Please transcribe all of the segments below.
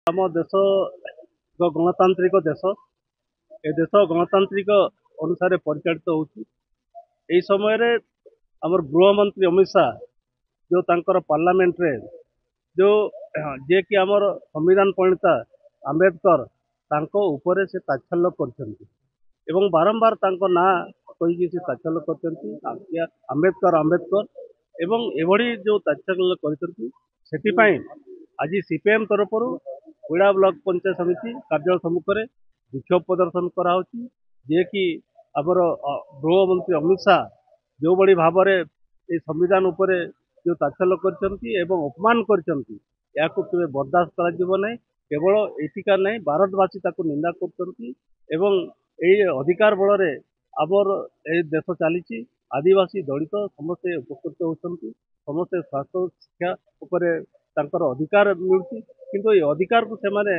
ଆମ ଦେଶ ଏକ ଗଣତାନ୍ତ୍ରିକ ଦେଶ। ଏ ଦେଶ ଗଣତାନ୍ତ୍ରିକ ଅନୁସାରେ ପରିଚାଳିତ ହେଉଛି। ଏହି ସମୟରେ ଆମର ଗୃହମନ୍ତ୍ରୀ ଅମିତ ଶାହ ଯେଉଁ ତାଙ୍କର ପାର୍ଲାମେଣ୍ଟରେ ଯେଉଁ ଯିଏକି ଆମର ସମ୍ବିଧାନ ପ୍ରଣେତା ଆମ୍ବେଦକର ତାଙ୍କ ଉପରେ ସେ ତାଚ୍ଛଲ୍ୟ କରିଛନ୍ତି ଏବଂ ବାରମ୍ବାର ତାଙ୍କ ନାଁ କହିକି ସେ ତାଚ୍ଛଲ୍ୟ କରିଛନ୍ତି ଆମ୍ବେଦକର ଆମ୍ବେଦକର ଏବଂ ଏଭଳି ଯେଉଁ ତାଚ୍ଛଲ୍ୟ କରିଛନ୍ତି ସେଥିପାଇଁ ଆଜି ସିପିଏମ୍ ତରଫରୁ କୋଇଡ଼ା ବ୍ଲକ ପଞ୍ଚାୟତ ସମିତି କାର୍ଯ୍ୟାଳୟ ସମ୍ମୁଖରେ ବିକ୍ଷୋଭ ପ୍ରଦର୍ଶନ କରାହେଉଛି ଯିଏକି ଆମର ଗୃହମନ୍ତ୍ରୀ ଅମିତ ଶାହ ଯେଉଁଭଳି ଭାବରେ ଏ ସମ୍ବିଧାନ ଉପରେ ଯେଉଁ ତାଚ୍ଛଲ୍ୟ କରିଛନ୍ତି ଏବଂ ଅପମାନ କରିଛନ୍ତି ଏହାକୁ କେବେ ବରଦାସ୍ତ କରାଯିବ ନାହିଁ। କେବଳ ଏଠିକା ନାହିଁ ଭାରତବାସୀ ତାକୁ ନିନ୍ଦା କରୁଛନ୍ତି ଏବଂ ଏହି ଅଧିକାର ବଳରେ ଆମର ଏହି ଦେଶ ଚାଲିଛି। ଆଦିବାସୀ ଦଳିତ ସମସ୍ତେ ଉପକୃତ ହେଉଛନ୍ତି। ସମସ୍ତେ ସ୍ୱାସ୍ଥ୍ୟ ଶିକ୍ଷା ଉପରେ ତାଙ୍କର ଅଧିକାର ମିଳୁଛି କିନ୍ତୁ ଏହି ଅଧିକାରକୁ ସେମାନେ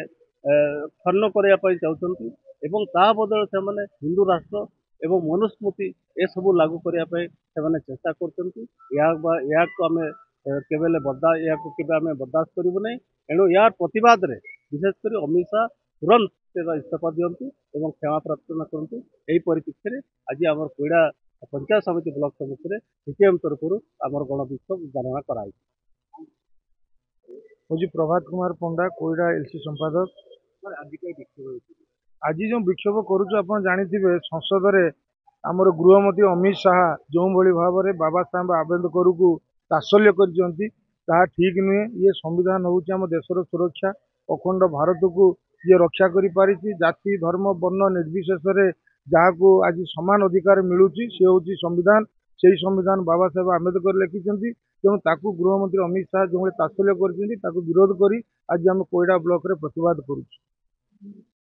ଖର୍ଣ୍ଣ କରିବା ପାଇଁ ଚାହୁଁଛନ୍ତି ଏବଂ ତା ବଦଳରେ ସେମାନେ ହିନ୍ଦୁ ରାଷ୍ଟ୍ର ଏବଂ ମନୁସ୍ମୃତି ଏସବୁ ଲାଗୁ କରିବା ପାଇଁ ସେମାନେ ଚେଷ୍ଟା କରୁଛନ୍ତି। ଏହାକୁ ଆମେ ଏହାକୁ କେବେ ଆମେ ବରଦାସ୍ତ କରିବୁ ନାହିଁ। ଏଣୁ ଏହାର ପ୍ରତିବାଦରେ ବିଶେଷ କରି ଅମିତ ଶାହ ତୁରନ୍ତ ଇସ୍ତଫା ଦିଅନ୍ତୁ ଏବଂ କ୍ଷମା ପ୍ରାର୍ଥନା କରନ୍ତୁ। ଏହି ପରିପ୍ରେକ୍ଷୀରେ ଆଜି ଆମର କୋଇଡ଼ା ପଞ୍ଚାୟତ ସମିତି ବ୍ଲକ ସମ୍ମୁଖରେ ସିପିଏମ୍ ତରଫରୁ ଆମର ଗଣବିକ୍ଷୋଭ ଗଣନା କରାଯାଇଛି। हूँ प्रभात कुमार पंडा कोईडा एलसी संपादक। आज जो विक्षोभ करुचु आप जानिथिबे संसद रे आमर गृहमंत्री अमित शाह जो भली भाव में बाबा साहेब आम्बेडकर को तात्सल्य करछंती ताहा ठीक नुहे। ये संविधान होउची आम देशर सुरक्षा अखंड भारत को ये रक्षा करि पारिछि। जाति धर्म वर्ण निर्विशेष जहाँ को आज समान अधिकार मिलूची से होउची संविधान। से संविधान बाबा साहेब आम्बेडकर लिखिछंती तेणु ताकू गृहमंत्री अमित शाह जो तात्सल्य करछंती ताकू विरोध करी आज आम कोईडा ब्लॉक रे प्रतिवाद करूछु।